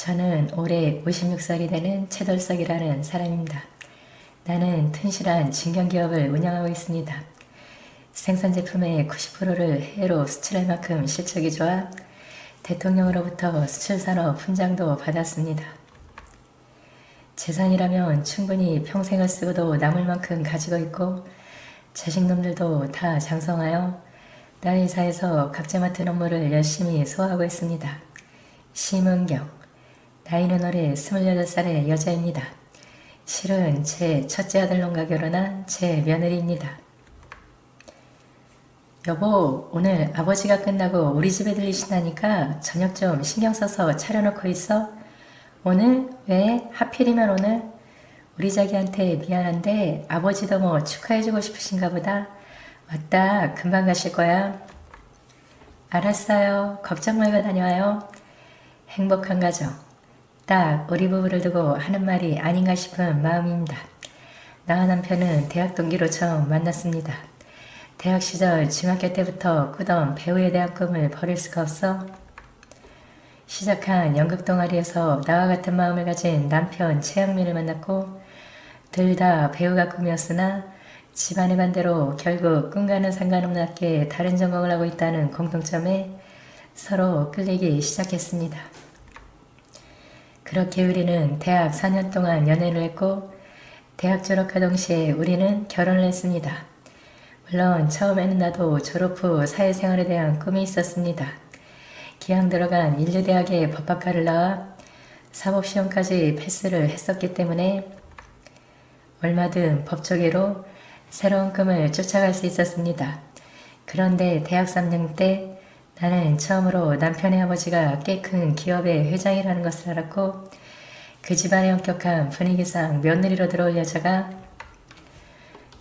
저는 올해 56살이 되는 최돌석이라는 사람입니다. 나는 튼실한 중견기업을 운영하고 있습니다. 생산 제품의 90%를 해외로 수출할 만큼 실적이 좋아 대통령으로부터 수출산업 훈장도 받았습니다. 재산이라면 충분히 평생을 쓰고도 남을 만큼 가지고 있고 자식놈들도 다 장성하여 나의 회사에서 각자 맡은 업무를 열심히 소화하고 있습니다. 심은경, 나이는 올해 28살의 여자입니다. 실은 제 첫째 아들놈과 결혼한 제 며느리입니다. 여보, 오늘 아버지가 끝나고 우리 집에 들리신다니까 저녁 좀 신경 써서 차려놓고 있어? 오늘? 왜? 하필이면 오늘? 우리 자기한테 미안한데 아버지도 뭐 축하해주고 싶으신가 보다. 왔다, 금방 가실 거야. 알았어요. 걱정 말고 다녀와요. 행복한 가정. 딱 우리 부부를 두고 하는 말이 아닌가 싶은 마음입니다. 나와 남편은 대학 동기로 처음 만났습니다. 대학 시절 중학교 때부터 꾸던 배우에 대한 꿈을 버릴 수가 없어 시작한 연극 동아리에서 나와 같은 마음을 가진 남편 최양민을 만났고 둘 다 배우가 꿈이었으나 집안의 반대로 결국 꿈과는 상관없게 다른 전공을 하고 있다는 공통점에 서로 끌리기 시작했습니다. 그렇게 우리는 대학 4년 동안 연애를 했고 대학 졸업과 동시에 우리는 결혼을 했습니다. 물론 처음에는 나도 졸업 후 사회생활에 대한 꿈이 있었습니다. 기왕 들어간 인류대학의 법학과를 나와 사법시험까지 패스를 했었기 때문에 얼마든 법조계로 새로운 꿈을 쫓아갈 수 있었습니다. 그런데 대학 3년 때 나는 처음으로 남편의 아버지가 꽤 큰 기업의 회장이라는 것을 알았고 그 집안의 엄격한 분위기상 며느리로 들어올 여자가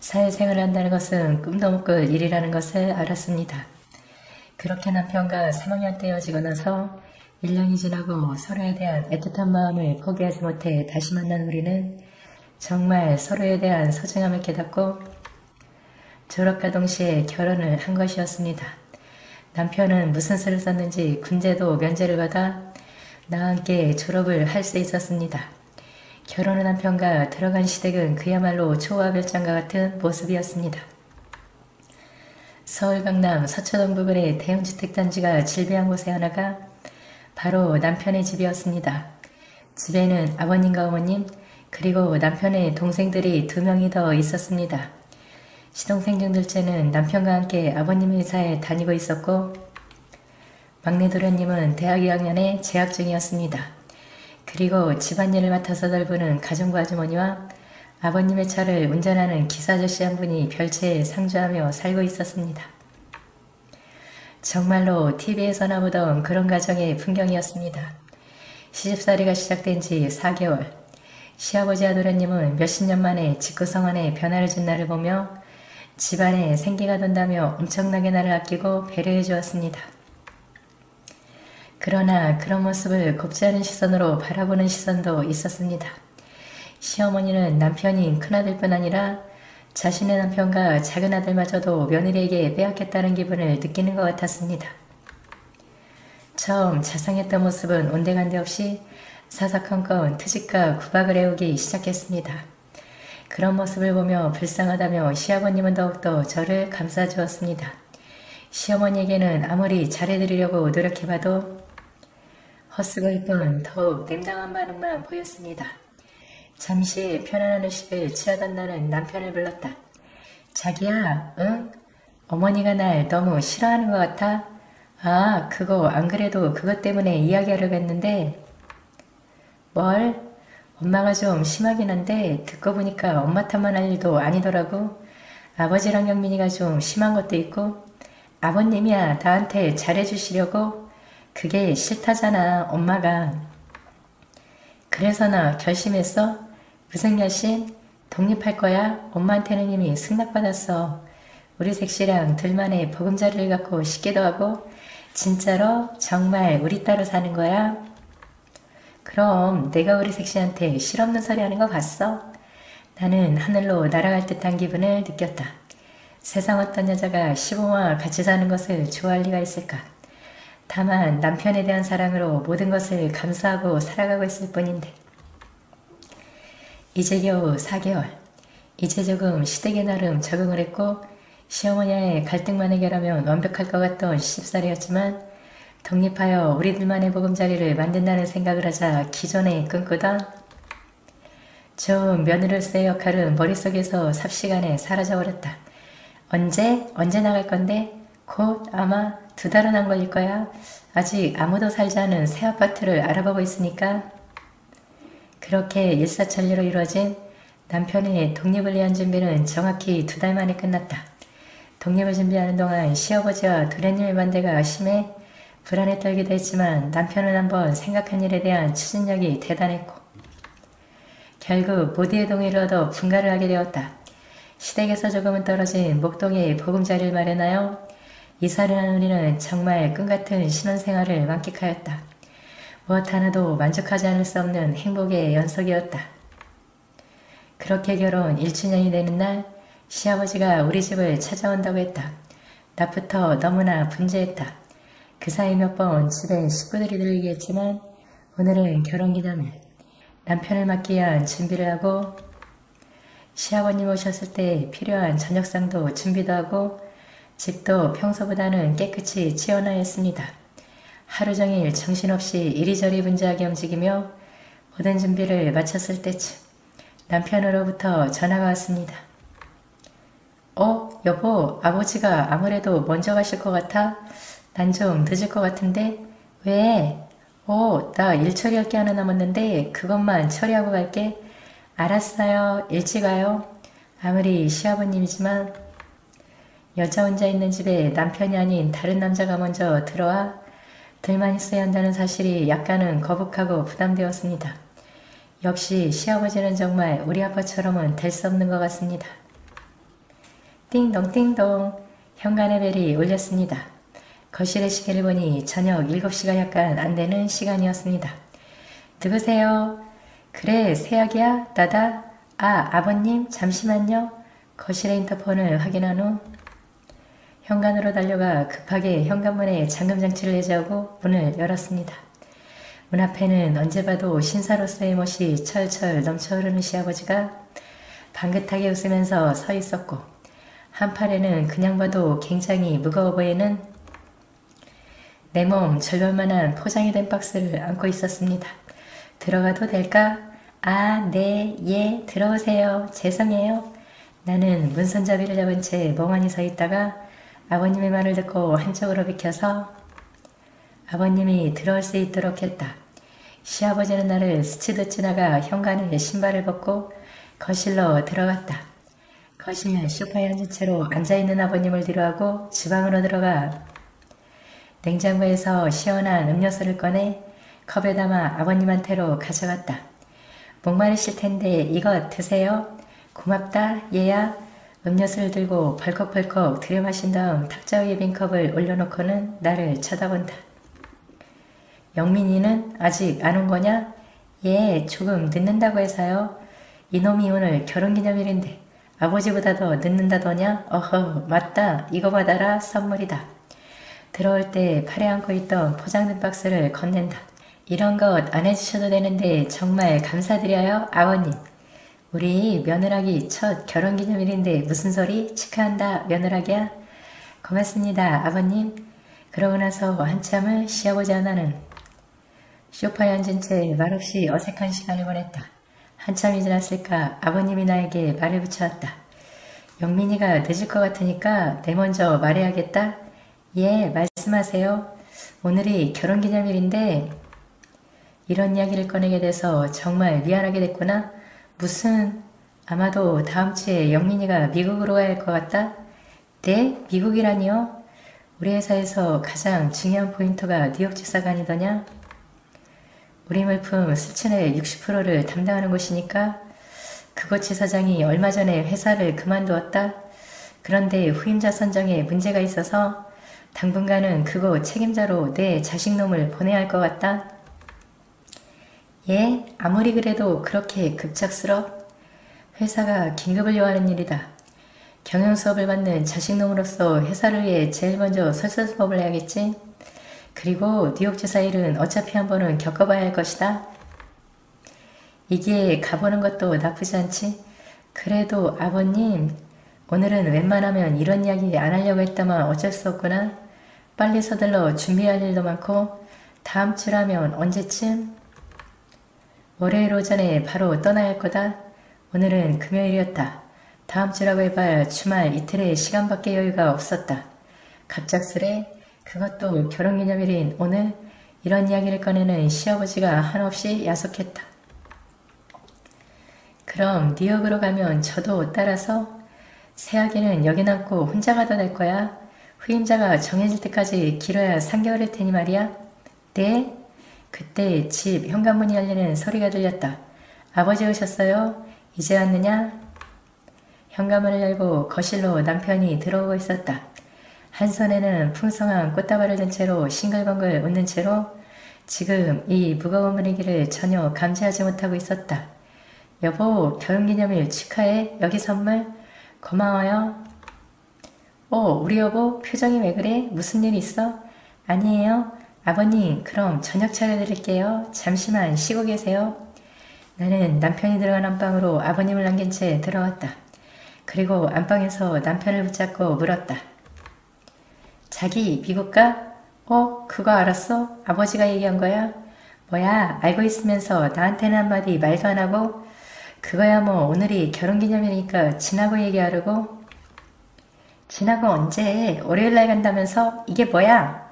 사회생활을 한다는 것은 꿈도 못 꿀 일이라는 것을 알았습니다. 그렇게 남편과 3학년 때 헤어지고 나서 1년이 지나고 서로에 대한 애틋한 마음을 포기하지 못해 다시 만난 우리는 정말 서로에 대한 소중함을 깨닫고 졸업과 동시에 결혼을 한 것이었습니다. 남편은 무슨 수를 썼는지 군제도 면제를 받아 나와 함께 졸업을 할 수 있었습니다. 결혼한 남편과 들어간 시댁은 그야말로 초화별장과 같은 모습이었습니다. 서울 강남 서초동 부근의 대형주택단지가 질비한 곳의 하나가 바로 남편의 집이었습니다. 집에는 아버님과 어머님 그리고 남편의 동생들이 2명이 더 있었습니다. 시동생 중 둘째는 남편과 함께 아버님 회사에 다니고 있었고 막내 도련님은 대학 2학년에 재학 중이었습니다. 그리고 집안일을 맡아서 돌보는 가정부 아주머니와 아버님의 차를 운전하는 기사 아저씨 한 분이 별채에 상주하며 살고 있었습니다. 정말로 TV에서나 보던 그런 가정의 풍경이었습니다. 시집살이가 시작된 지 4개월, 시아버지 아도련님은 몇십 년 만에 직구성원에 변화를 준 나를 보며 집안에 생기가 돈다며 엄청나게 나를 아끼고 배려해 주었습니다. 그러나 그런 모습을 곱지 않은 시선으로 바라보는 시선도 있었습니다. 시어머니는 남편인 큰아들뿐 아니라 자신의 남편과 작은아들마저도 며느리에게 빼앗겼다는 기분을 느끼는 것 같았습니다. 처음 자상했던 모습은 온데간데 없이 사사건건 트집과 구박을 해오기 시작했습니다. 그런 모습을 보며 불쌍하다며 시아버님은 더욱더 저를 감싸주었습니다. 시어머니에게는 아무리 잘해드리려고 노력해봐도 헛수고일 뿐 더욱 냉담한 반응만 보였습니다. 잠시 편안한 의식을 취하던 나는 남편을 불렀다. 자기야, 응? 어머니가 날 너무 싫어하는 것 같아? 아, 그거 안 그래도 그것 때문에 이야기하려고 했는데. 뭘? 엄마가 좀 심하긴 한데 듣고 보니까 엄마 탓만 할 일도 아니더라고. 아버지랑 경민이가 좀 심한 것도 있고 아버님이야 나한테 잘해주시려고 그게 싫다잖아 엄마가. 그래서 나 결심했어. 무슨 결심? 독립할 거야? 엄마한테는 이미 승낙받았어. 우리 색시랑 둘만의 보금자리를 갖고 싶기도 하고 진짜로 정말 우리 따로 사는 거야? 그럼 내가 우리 색시한테 실없는 소리 하는 거 봤어? 나는 하늘로 날아갈 듯한 기분을 느꼈다. 세상 어떤 여자가 시부모와 같이 사는 것을 좋아할 리가 있을까? 다만 남편에 대한 사랑으로 모든 것을 감수하고 살아가고 있을 뿐인데. 이제 겨우 4개월. 이제 조금 시댁에 나름 적응을 했고 시어머니와의 갈등만 해결하면 완벽할 것 같던 시집살이였지만 독립하여 우리들만의 보금자리를 만든다는 생각을 하자 기존에 꿈꾸던 좋은 며느리로서의 역할은 머릿속에서 삽시간에 사라져버렸다. 언제 나갈 건데? 곧 아마 2달은 안 걸릴 거야. 아직 아무도 살지 않은 새 아파트를 알아보고 있으니까. 그렇게 일사천리로 이루어진 남편의 독립을 위한 준비는 정확히 2달 만에 끝났다. 독립을 준비하는 동안 시아버지와 도련님의 반대가 심해 불안에 떨기도 했지만 남편은 한번 생각한 일에 대한 추진력이 대단했고 결국 모두의 동의를 얻어 분가를 하게 되었다. 시댁에서 조금은 떨어진 목동에 보금자리를 마련하여 이사를 한 우리는 정말 꿈같은 신혼생활을 만끽하였다. 무엇 하나도 만족하지 않을 수 없는 행복의 연속이었다. 그렇게 결혼 1주년이 되는 날 시아버지가 우리 집을 찾아온다고 했다. 낮부터 너무나 분주했다. 그 사이 몇 번 집에 식구들이 들리겠지만 오늘은 결혼기념일. 남편을 맞기 위한 준비를 하고 시아버님 오셨을 때 필요한 저녁상도 준비도 하고 집도 평소보다는 깨끗이 치워놔야했습니다. 하루 종일 정신없이 이리저리 분주하게 움직이며 모든 준비를 마쳤을 때쯤 남편으로부터 전화가 왔습니다. 여보, 아버지가 아무래도 먼저 가실 것 같아? 난 좀 늦을 것 같은데? 왜? 나 일 처리할 게 하나 남았는데 그것만 처리하고 갈게. 알았어요. 일찍 와요. 아무리 시아버님이지만 여자 혼자 있는 집에 남편이 아닌 다른 남자가 먼저 들어와 들만 있어야 한다는 사실이 약간은 거북하고 부담되었습니다. 역시 시아버지는 정말 우리 아빠처럼은 될 수 없는 것 같습니다. 띵동띵동 현관의 벨이 울렸습니다. 거실의 시계를 보니 저녁 7시가 약간 안되는 시간이었습니다. 누구세요? 그래, 새약이야? 나다. 아버님 잠시만요. 거실의 인터폰을 확인한 후 현관으로 달려가 급하게 현관문에 잠금장치를 해제하고 문을 열었습니다. 문 앞에는 언제 봐도 신사로서의 멋이 철철 넘쳐흐르는 시아버지가 방긋하게 웃으면서 서 있었고 한 팔에는 그냥 봐도 굉장히 무거워 보이는 내 몸 절반만한 포장이 된 박스를 안고 있었습니다. 들어가도 될까? 네, 예, 들어오세요. 죄송해요. 나는 문손잡이를 잡은 채 멍하니 서 있다가 아버님의 말을 듣고 한쪽으로 비켜서 아버님이 들어올 수 있도록 했다. 시아버지는 나를 스치듯 지나가 현관에 신발을 벗고 거실로 들어갔다. 거실 소파에 앉은 채로 앉아있는 아버님을 뒤로하고 주방으로 들어가 냉장고에서 시원한 음료수를 꺼내 컵에 담아 아버님한테로 가져갔다. 목마르실 텐데 이것 드세요. 고맙다 얘야. 음료수를 들고 벌컥벌컥 들여마신 다음 탁자 위에 빈 컵을 올려놓고는 나를 쳐다본다. 영민이는 아직 안 온 거냐? 예, 조금 늦는다고 해서요. 이놈이 오늘 결혼기념일인데 아버지보다 더 늦는다더냐? 어허, 맞다. 이거 받아라. 선물이다. 들어올 때 팔에 안고 있던 포장된 박스를 건넨다. 이런 것 안 해주셔도 되는데 정말 감사드려요, 아버님. 우리 며느라기 첫 결혼기념일인데 무슨 소리? 축하한다, 며느라기야. 고맙습니다, 아버님. 그러고 나서 한참을 시아버지와 나는 소파에 앉은 채 말없이 어색한 시간을 보냈다. 한참이 지났을까 아버님이 나에게 말을 붙여왔다. 영민이가 늦을 것 같으니까 내 먼저 말해야겠다. 예, 말씀하세요. 오늘이 결혼기념일인데 이런 이야기를 꺼내게 돼서 정말 미안하게 됐구나. 무슨 아마도 다음 주에 영민이가 미국으로 가야 할 것 같다. 네? 미국이라니요? 우리 회사에서 가장 중요한 포인트가 뉴욕 지사가 아니더냐? 우리 물품 수출의 60%를 담당하는 곳이니까 그곳 지사장이 얼마 전에 회사를 그만두었다. 그런데 후임자 선정에 문제가 있어서 당분간은 그곳 책임자로 내 자식놈을 보내야 할 것 같다. 예? 아무리 그래도 그렇게 급작스러? 회사가 긴급을 요하는 일이다. 경영수업을 받는 자식놈으로서 회사를 위해 제일 먼저 설설법을 해야겠지? 그리고 뉴욕 주사 일은 어차피 한 번은 겪어봐야 할 것이다. 이게 가보는 것도 나쁘지 않지. 그래도 아버님, 오늘은 웬만하면 이런 이야기 안 하려고 했다만 어쩔 수 없구나. 빨리 서둘러 준비할 일도 많고 다음 주라면 언제쯤? 월요일 오전에 바로 떠나야 할 거다. 오늘은 금요일이었다. 다음 주라고 해봐야 주말 이틀의 시간밖에 여유가 없었다. 갑작스레 그것도 결혼기념일인 오늘 이런 이야기를 꺼내는 시아버지가 한없이 야속했다. 그럼 뉴욕으로 가면 저도 따라서? 새아기는 여기 남고 혼자 가도 될 거야. 후임자가 정해질 때까지 길어야 3개월일 테니 말이야. 네? 그때 집 현관문이 열리는 소리가 들렸다. 아버지 오셨어요? 이제 왔느냐? 현관문을 열고 거실로 남편이 들어오고 있었다. 한 손에는 풍성한 꽃다발을 든 채로 싱글벙글 웃는 채로 지금 이 무거운 분위기를 전혀 감지하지 못하고 있었다. 여보, 결혼기념일 축하해. 여기 선물. 고마워요. 우리 여보 표정이 왜 그래? 무슨 일 있어? 아니에요. 아버님, 그럼 저녁 차려드릴게요. 잠시만 쉬고 계세요. 나는 남편이 들어간 안방으로 아버님을 남긴 채 들어왔다. 그리고 안방에서 남편을 붙잡고 물었다. 자기 미국 가? 그거 알았어? 아버지가 얘기한 거야? 뭐야, 알고 있으면서 나한테는 한마디 말도 안 하고? 그거야 뭐 오늘이 결혼기념일이니까 지나고 얘기하려고? 지나고 언제? 월요일날 간다면서? 이게 뭐야?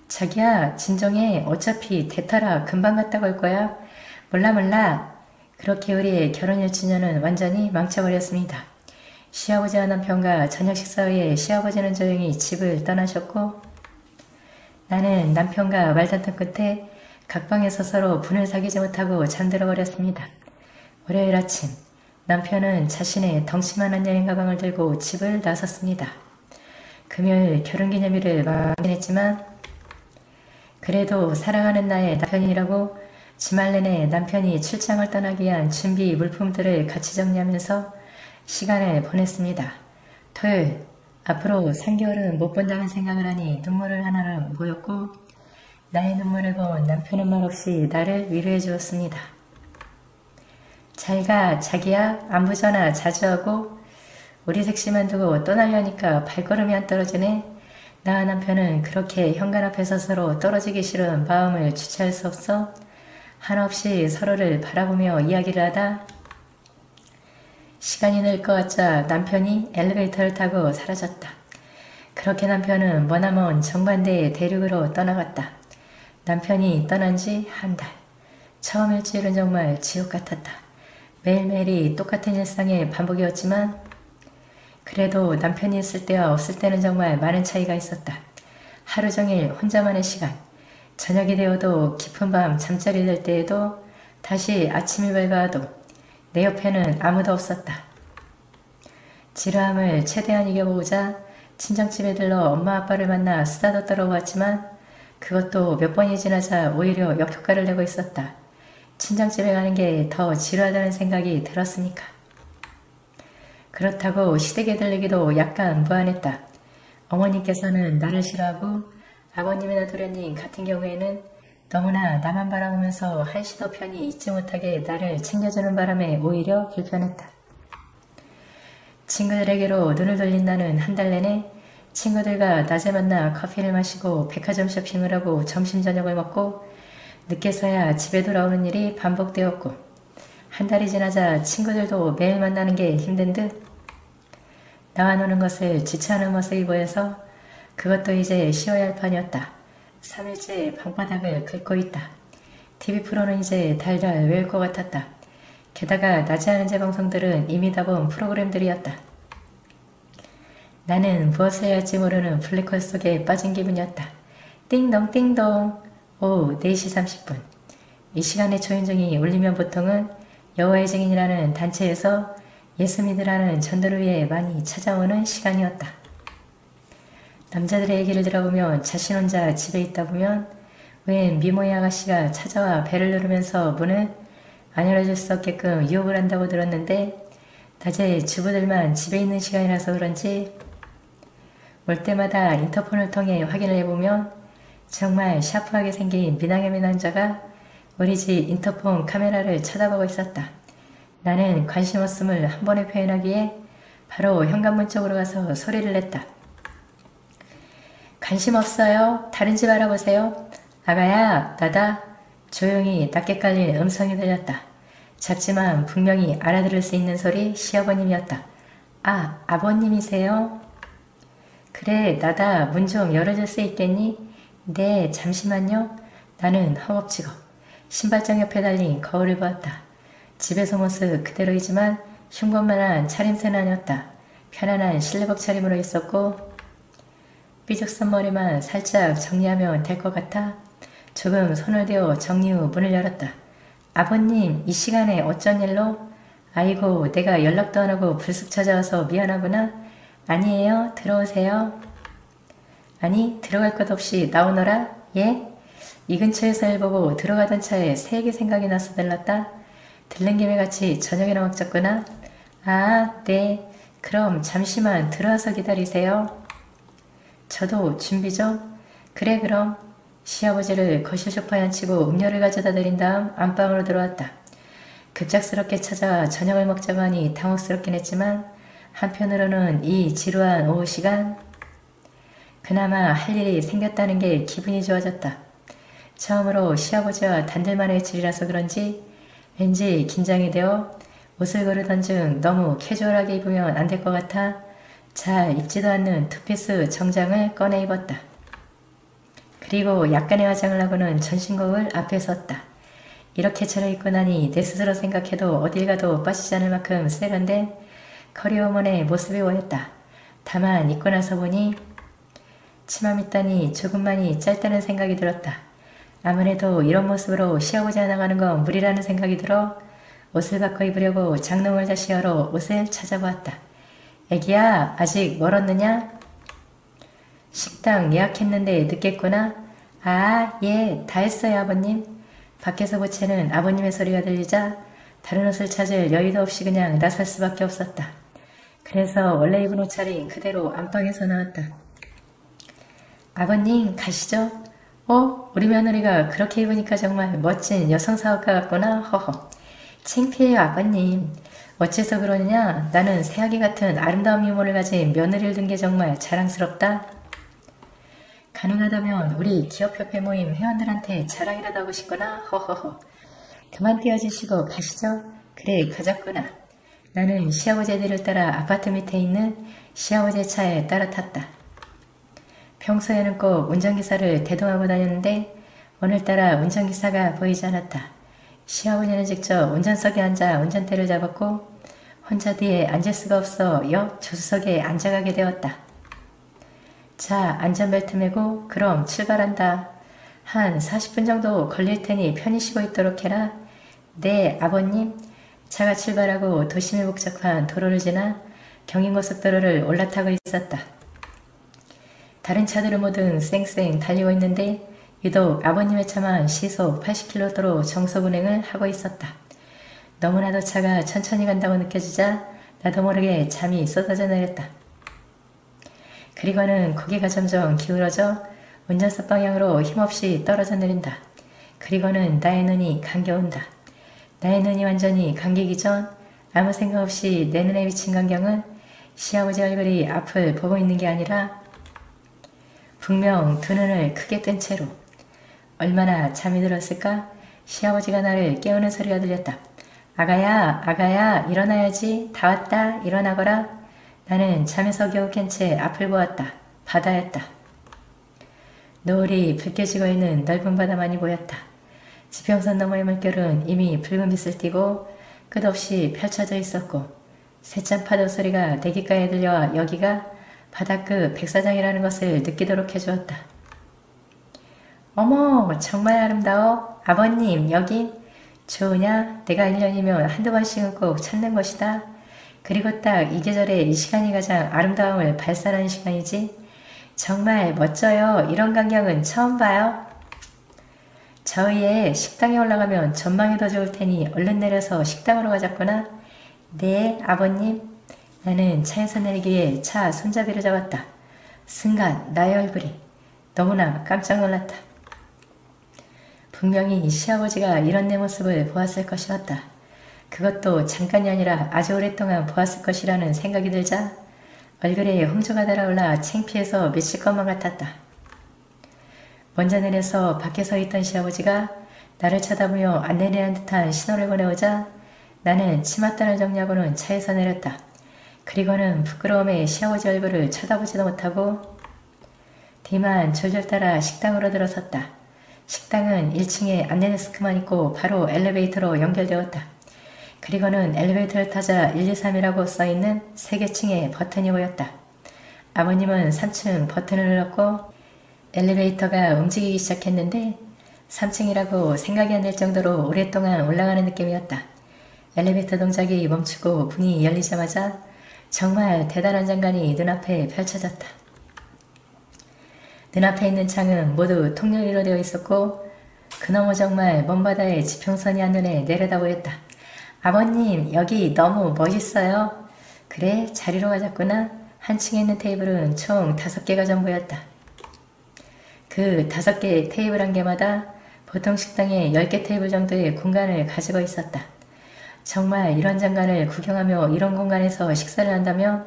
자기야 진정해. 어차피 대타라 금방 갔다 올 거야. 몰라. 그렇게 우리의 결혼 1주년은 완전히 망쳐버렸습니다. 시아버지와 남편과 저녁 식사 후에 시아버지는 조용히 집을 떠나셨고 나는 남편과 말다툼 끝에 각방에서 서로 분을 사귀지 못하고 잠들어 버렸습니다. 월요일 아침 남편은 자신의 덩치만한 여행 가방을 들고 집을 나섰습니다. 금요일 결혼기념일을 마무리했지만 그래도 사랑하는 나의 남편이라고 주말 내내 남편이 출장을 떠나기 위한 준비 물품들을 같이 정리하면서 시간을 보냈습니다. 토요일, 앞으로 3개월은 못 본다는 생각을 하니 눈물을 하나로 보였고 나의 눈물을 본 남편은 말없이 나를 위로해 주었습니다. 잘가 자기야. 안부 전화 자주 하고 우리 섹시만 두고 떠나려니까 발걸음이 안 떨어지네. 나와 남편은 그렇게 현관 앞에서 서로 떨어지기 싫은 마음을 주체할 수 없어 한없이 서로를 바라보며 이야기를 하다 시간이 늘 것 같자 남편이 엘리베이터를 타고 사라졌다. 그렇게 남편은 머나먼 정반대의 대륙으로 떠나갔다. 남편이 떠난 지 한 달. 처음 일주일은 정말 지옥 같았다. 매일매일이 똑같은 일상의 반복이었지만 그래도 남편이 있을 때와 없을 때는 정말 많은 차이가 있었다. 하루 종일 혼자만의 시간, 저녁이 되어도 깊은 밤 잠자리 들 때에도 다시 아침이 밝아도 내 옆에는 아무도 없었다. 지루함을 최대한 이겨보고자 친정집에 들러 엄마 아빠를 만나 수다도 떨어보았지만 그것도 몇 번이 지나자 오히려 역효과를 내고 있었다. 친정집에 가는 게 더 지루하다는 생각이 들었으니까. 그렇다고 시댁에 들리기도 약간 무안했다. 어머니께서는 나를 싫어하고 아버님이나 도련님 같은 경우에는 너무나 나만 바라보면서 한시도 편히 잊지 못하게 나를 챙겨주는 바람에 오히려 불편했다. 친구들에게로 눈을 돌린 나는 한 달 내내 친구들과 낮에 만나 커피를 마시고 백화점 쇼핑을 하고 점심 저녁을 먹고 늦게서야 집에 돌아오는 일이 반복되었고 한 달이 지나자 친구들도 매일 만나는 게 힘든 듯 나와 노는 것을 지체하는 모습이 보여서 그것도 이제 쉬어야 할 판이었다. 3일째 방바닥을 긁고 있다. TV 프로는 이제 달달 외울 것 같았다. 게다가 낮에 하는 재방송들은 이미 다 본 프로그램들이었다. 나는 무엇을 해야 할지 모르는 블랙홀 속에 빠진 기분이었다. 띵동띵동. 오후 4시 30분. 이 시간에 초인종이 울리면 보통은 여호와의 증인이라는 단체에서 예수 믿으라는 전도를 위해 많이 찾아오는 시간이었다. 남자들의 얘기를 들어보면 자신 혼자 집에 있다 보면 웬 미모의 아가씨가 찾아와 배를 누르면서 문을 안 열어줄 수 없게끔 유혹을 한다고 들었는데 낮에 주부들만 집에 있는 시간이라서 그런지 올 때마다 인터폰을 통해 확인을 해보면 정말 샤프하게 생긴 미남의 남자가 우리 집 인터폰 카메라를 쳐다보고 있었다. 나는 관심 없음을 한 번에 표현하기에 바로 현관문 쪽으로 가서 소리를 냈다. 관심 없어요. 다른 집 알아보세요. 아가야, 나다. 조용히 낮게 깔린 음성이 들렸다. 작지만 분명히 알아들을 수 있는 소리 시어머님이었다. 아, 아버님이세요? 그래, 나다. 문 좀 열어줄 수 있겠니? 네, 잠시만요. 나는 허겁지겁 신발장 옆에 달린 거울을 보았다. 집에서 모습 그대로이지만 흉본만한 차림새는 아니었다. 편안한 실내복 차림으로 있었고 삐죽선 머리만 살짝 정리하면 될 것 같아 조금 손을 대어 정리 후 문을 열었다. 아버님, 이 시간에 어쩐 일로? 아이고, 내가 연락도 안 하고 불쑥 찾아와서 미안하구나. 아니에요. 들어오세요. 아니, 들어갈 것 없이 나오너라? 예? 이 근처에서 일 보고 들어가던 차에 새에게 생각이 나서 들렀다. 들른 김에 같이 저녁이나 먹자꾸나? 아, 네. 그럼 잠시만 들어와서 기다리세요. 저도 준비 좀? 그래, 그럼. 시아버지를 거실 소파에 앉히고 음료를 가져다 드린 다음 안방으로 들어왔다. 급작스럽게 찾아와 저녁을 먹자고 하니 당혹스럽긴 했지만 한편으로는 이 지루한 오후 시간 그나마 할 일이 생겼다는 게 기분이 좋아졌다. 처음으로 시아버지와 단둘만의 외출이라서 그런지 왠지 긴장이 되어 옷을 고르던 중 너무 캐주얼하게 입으면 안 될 것 같아 잘 입지도 않는 투피스 정장을 꺼내 입었다. 그리고 약간의 화장을 하고는 전신곡을 앞에 섰다. 이렇게 차려입고 나니 내 스스로 생각해도 어딜 가도 빠지지 않을 만큼 세련된 커리어우먼의 모습이 보였다. 다만 입고 나서 보니 치마 밑단이 조금만이 짧다는 생각이 들었다. 아무래도 이런 모습으로 시아버지와 나가는 건 무리라는 생각이 들어 옷을 바꿔 입으려고 장롱을 다시 열어 옷을 찾아보았다. 애기야, 아직 멀었느냐? 식당 예약했는데 늦겠구나? 아, 예, 다 했어요, 아버님. 밖에서 보채는 아버님의 소리가 들리자 다른 옷을 찾을 여유도 없이 그냥 나설 수밖에 없었다. 그래서 원래 입은 옷차림 그대로 안방에서 나왔다. 아버님, 가시죠? 우리 며느리가 그렇게 입으니까 정말 멋진 여성 사업가 같구나, 허허. 창피해요, 아버님. 어째서 그러느냐? 나는 새아기 같은 아름다운 미모를 가진 며느리를 둔 게 정말 자랑스럽다. 가능하다면 우리 기업협회 모임 회원들한테 자랑이라도 하고 싶거나 허허허. 그만 띄어주시고 가시죠. 그래, 가졌구나. 나는 시아버지의 뒤를 따라 아파트 밑에 있는 시아버지의 차에 따라 탔다. 평소에는 꼭 운전기사를 대동하고 다녔는데 오늘따라 운전기사가 보이지 않았다. 시아버지는 직접 운전석에 앉아 운전대를 잡았고 혼자 뒤에 앉을 수가 없어 옆 조수석에 앉아가게 되었다. 자, 안전벨트 매고 그럼 출발한다. 한 40분 정도 걸릴 테니 편히 쉬고 있도록 해라. 네, 아버님. 차가 출발하고 도심에 복잡한 도로를 지나 경인고속도로를 올라타고 있었다. 다른 차들은 모두 쌩쌩 달리고 있는데 유독 아버님의 차만 시속 80km로 정속 운행을 하고 있었다. 너무나도 차가 천천히 간다고 느껴지자 나도 모르게 잠이 쏟아져 내렸다. 그리고는 고개가 점점 기울어져 운전석 방향으로 힘없이 떨어져 내린다. 그리고는 나의 눈이 감겨온다. 나의 눈이 완전히 감기기 전 아무 생각 없이 내 눈에 비친 광경은 시아버지 얼굴이 앞을 보고 있는 게 아니라 분명 두 눈을 크게 뜬 채로 얼마나 잠이 들었을까? 시아버지가 나를 깨우는 소리가 들렸다. 아가야, 아가야, 일어나야지. 다 왔다. 일어나거라. 나는 잠에서 겨우 깬 채 앞을 보았다. 바다였다. 노을이 붉게 지고 있는 넓은 바다만이 보였다. 지평선 너머의 물결은 이미 붉은 빛을 띠고 끝없이 펼쳐져 있었고 새찬 파도 소리가 내 귓가에 들려와 여기가 바닷끝 백사장이라는 것을 느끼도록 해주었다. 어머, 정말 아름다워. 아버님, 여긴 좋으냐? 내가 1년이면 한두 번씩은 꼭 찾는 곳이다. 그리고 딱 이 계절에 이 시간이 가장 아름다움을 발산하는 시간이지. 정말 멋져요. 이런 광경은 처음 봐요. 저 위에 식당에 올라가면 전망이 더 좋을 테니 얼른 내려서 식당으로 가자꾸나. 네, 아버님. 나는 차에서 내리기 위해 차 손잡이를 잡았다. 순간 나의 얼굴이 너무나 깜짝 놀랐다. 분명히 시아버지가 이런 내 모습을 보았을 것이었다. 그것도 잠깐이 아니라 아주 오랫동안 보았을 것이라는 생각이 들자 얼굴에 홍조가 달아올라 창피해서 미칠 것만 같았다. 먼저 내려서 밖에 서 있던 시아버지가 나를 쳐다보며 안 내리라는 듯한 신호를 보내오자 나는 치맛단을 정리하고는 차에서 내렸다. 그리고는 부끄러움에 시아버지 얼굴을 쳐다보지도 못하고 뒤만 졸졸 따라 식당으로 들어섰다. 식당은 1층에 안내데스크만 있고 바로 엘리베이터로 연결되었다. 그리고는 엘리베이터를 타자 123이라고 써있는 3개층의 버튼이 보였다. 아버님은 3층 버튼을 눌렀고 엘리베이터가 움직이기 시작했는데 3층이라고 생각이 안 날 정도로 오랫동안 올라가는 느낌이었다. 엘리베이터 동작이 멈추고 문이 열리자마자 정말 대단한 장관이 눈앞에 펼쳐졌다. 눈앞에 있는 창은 모두 통유리로 되어 있었고 그너머 정말 먼 바다의 지평선이 한눈에 내려다 보였다. 아버님, 여기 너무 멋있어요. 그래, 자리로 가자꾸나. 한 층에 있는 테이블은 총 5개가 전부였다. 그 5개의 테이블 한 개마다 보통 식당의 10개 테이블 정도의 공간을 가지고 있었다. 정말 이런 장관을 구경하며 이런 공간에서 식사를 한다면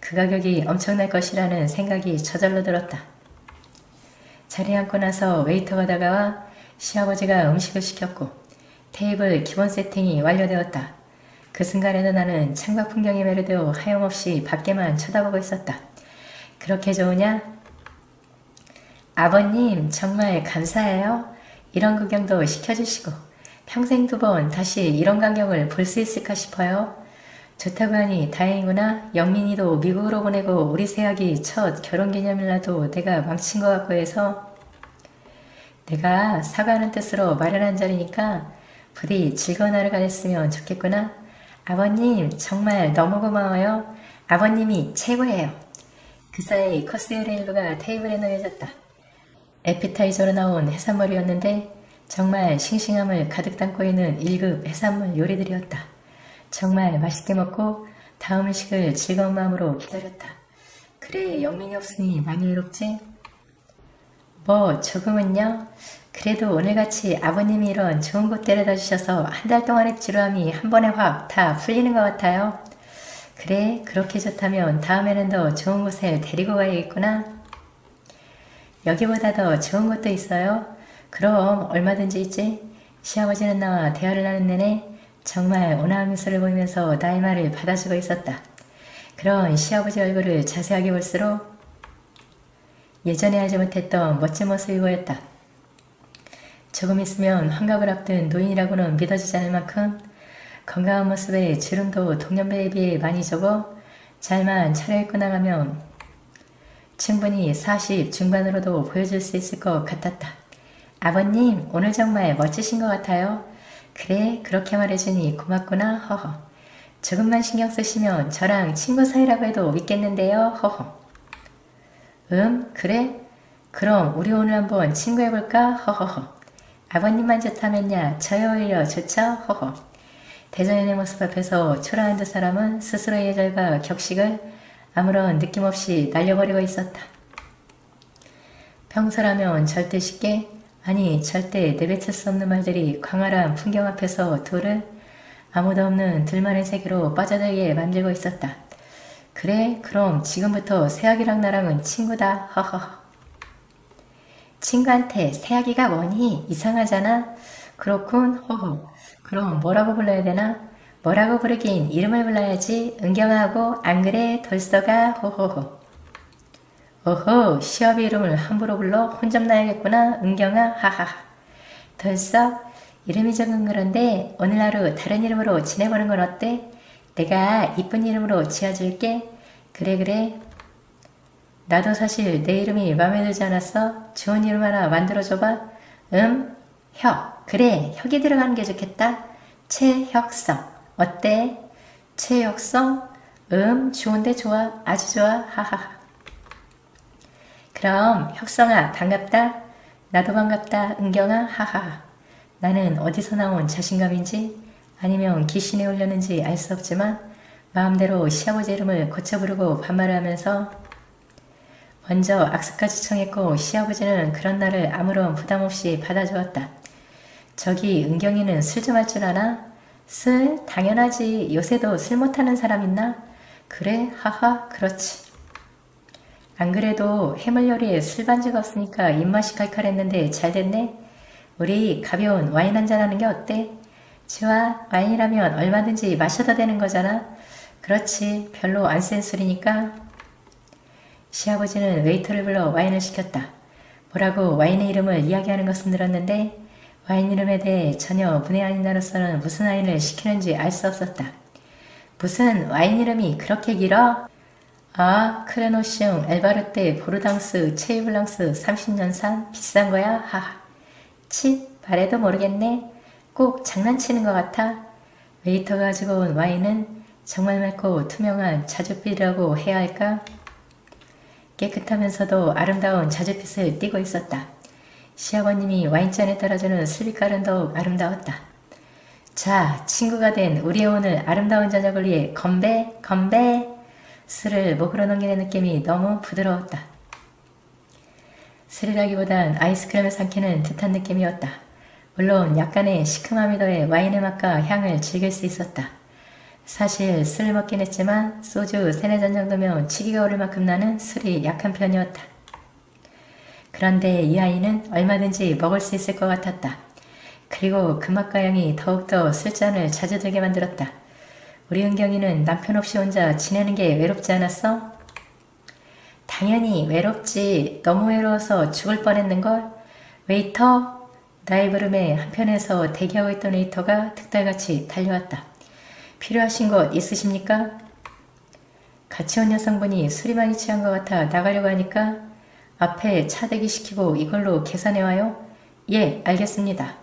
그 가격이 엄청날 것이라는 생각이 저절로 들었다. 자리에 앉고 나서 웨이터가 다가와 시아버지가 음식을 시켰고 테이블 기본 세팅이 완료되었다. 그 순간에도 나는 창밖 풍경에 매료되어 하염없이 밖에만 쳐다보고 있었다. 그렇게 좋으냐? 아버님 정말 감사해요. 이런 구경도 시켜주시고 평생 2번 다시 이런 광경을 볼 수 있을까 싶어요. 좋다고 하니 다행이구나. 영민이도 미국으로 보내고 우리 새아기 첫 결혼기념일날도 내가 망친 것 같고 해서 내가 사과하는 뜻으로 마련한 자리니까 부디 즐거운 하루가 됐으면 좋겠구나. 아버님 정말 너무 고마워요. 아버님이 최고예요. 그 사이 코스 요리일부가 테이블에 놓여졌다. 에피타이저로 나온 해산물이었는데 정말 싱싱함을 가득 담고 있는 1급 해산물 요리들이었다. 정말 맛있게 먹고 다음 음식을 즐거운 마음으로 기다렸다. 그래, 영민이 없으니 많이 외롭지? 뭐 조금은요. 그래도 오늘같이 아버님이 이런 좋은 곳 데려다 주셔서 한 달 동안의 지루함이 한 번에 확 다 풀리는 것 같아요. 그래, 그렇게 좋다면 다음에는 더 좋은 곳에 데리고 가야겠구나. 여기보다 더 좋은 곳도 있어요. 그럼 얼마든지 있지. 시아버지는 나와 대화를 나눈 내내 정말 온화한 미소를 보이면서 나의 말을 받아주고 있었다. 그런 시아버지 얼굴을 자세하게 볼수록 예전에 알지 못했던 멋진 모습이 보였다. 조금 있으면 환갑을 앞둔 노인이라고는 믿어지지 않을 만큼 건강한 모습에 주름도 동년배에 비해 많이 적어 잘만 차려입고 나가면 충분히 40 중반으로도 보여줄 수 있을 것 같았다. 아버님, 오늘 정말 멋지신 것 같아요. 그래, 그렇게 말해주니 고맙구나. 허허. 조금만 신경 쓰시면 저랑 친구 사이라고 해도 믿겠는데요. 허허. 그래? 그럼 우리 오늘 한번 친구 해볼까? 허허허. 아버님만 좋다면야 저야 오히려 좋죠? 허허. 대전의 모습 앞에서 초라한 2사람은 스스로의 예절과 격식을 아무런 느낌 없이 날려버리고 있었다. 평소라면 절대 쉽게, 아니 절대 내뱉을 수 없는 말들이 광활한 풍경 앞에서 둘을 아무도 없는 둘만의 세계로 빠져들게 만들고 있었다. 그래, 그럼 지금부터 새아기랑 나랑은 친구다. 허허. 친구한테 새아기가 뭐니? 이상하잖아. 그렇군. 허허. 그럼 뭐라고 불러야 되나? 뭐라고 부르긴 이름을 불러야지. 은경하고 안 그래? 돌서가. 호호호. 어허, 시아비 이름을 함부로 불러? 혼 좀 나야겠구나. 은경아. 하하하. 돌서? 이름이 조금 그런데 오늘 하루 다른 이름으로 지내보는 건 어때? 내가 이쁜 이름으로 지어줄게. 그래. 나도 사실 내 이름이 마음에 들지 않았어. 좋은 이름 하나 만들어줘봐. 혁. 그래, 혁이 들어가는 게 좋겠다. 최혁성. 어때? 최혁성? 좋은데 좋아. 아주 좋아. 하하하. 그럼 혁성아 반갑다. 나도 반갑다. 은경아. 하하하. 나는 어디서 나온 자신감인지 아니면 귀신에 올렸는지 알 수 없지만 마음대로 시아버지 이름을 고쳐 부르고 반말을 하면서 먼저 악수까지 청했고 시아버지는 그런 날을 아무런 부담 없이 받아주었다. 저기 은경이는 술 좀 할 줄 아나? 술? 당연하지. 요새도 술 못하는 사람 있나? 그래? 하하, 그렇지. 안 그래도 해물 요리에 술 반지가 없으니까 입맛이 칼칼했는데 잘 됐네. 우리 가벼운 와인 한잔 하는 게 어때? 좋아. 와인이라면 얼마든지 마셔도 되는 거잖아. 그렇지. 별로 안 센 술이니까. 시아버지는 웨이터를 불러 와인을 시켰다. 뭐라고 와인의 이름을 이야기하는 것은 들었는데 와인 이름에 대해 전혀 문외한인으로서는 무슨 와인을 시키는지 알 수 없었다. 무슨 와인 이름이 그렇게 길어? 아, 크레노시움, 엘바르테, 보르당스, 체이블랑스 30년산? 비싼 거야? 하하. 치, 말해도 모르겠네. 꼭 장난치는 것 같아. 웨이터가 가지고 온 와인은 정말 맑고 투명한 자줏빛이라고 해야 할까? 깨끗하면서도 아름다운 자줏빛을 띠고 있었다. 시아버님이 와인잔에 따라주는 술빛깔은 더욱 아름다웠다. 자, 친구가 된 우리의 오늘 아름다운 저녁을 위해 건배, 건배! 술을 목으로 넘기는 느낌이 너무 부드러웠다. 술이라기보단 아이스크림을 삼키는 듯한 느낌이었다. 물론 약간의 시큼함이 더해 와인의 맛과 향을 즐길 수 있었다. 사실 술을 먹긴 했지만 소주 3-4잔 정도면 치기가 오를 만큼 나는 술이 약한 편이었다. 그런데 이 아이는 얼마든지 먹을 수 있을 것 같았다. 그리고 그 맛과 향이 더욱더 술잔을 자주 들게 만들었다. 우리 은경이는 남편 없이 혼자 지내는 게 외롭지 않았어? 당연히 외롭지. 너무 외로워서 죽을 뻔했는걸. 웨이터? 나의 부름에 한편에서 대기하고 있던 웨이터가 득달같이 달려왔다. 필요하신 것 있으십니까? 같이 온 여성분이 술이 많이 취한 것 같아 나가려고 하니까 앞에 차 대기시키고 이걸로 계산해와요? 예, 알겠습니다.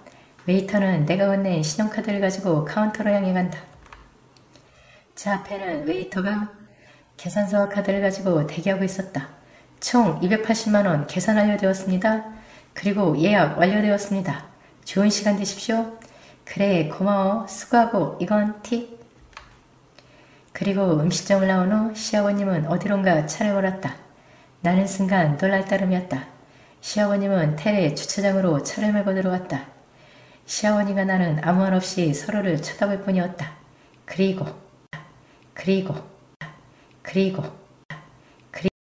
웨이터는 내가 건넨 신용카드를 가지고 카운터로 향해 간다. 차 앞에는 웨이터가 계산서와 카드를 가지고 대기하고 있었다. 총 280만원 계산 완료되었습니다. 그리고 예약 완료되었습니다. 좋은 시간 되십시오. 그래, 고마워. 수고하고 이건 팁. 그리고 음식점을 나온 후 시아버님은 어디론가 차를 몰았다. 나는 순간 놀랄 따름이었다. 시아버님은 텔의 주차장으로 차를 몰고 들어왔다. 시아버니가 나는 아무 말 없이 서로를 쳐다볼 뿐이었다. 그리고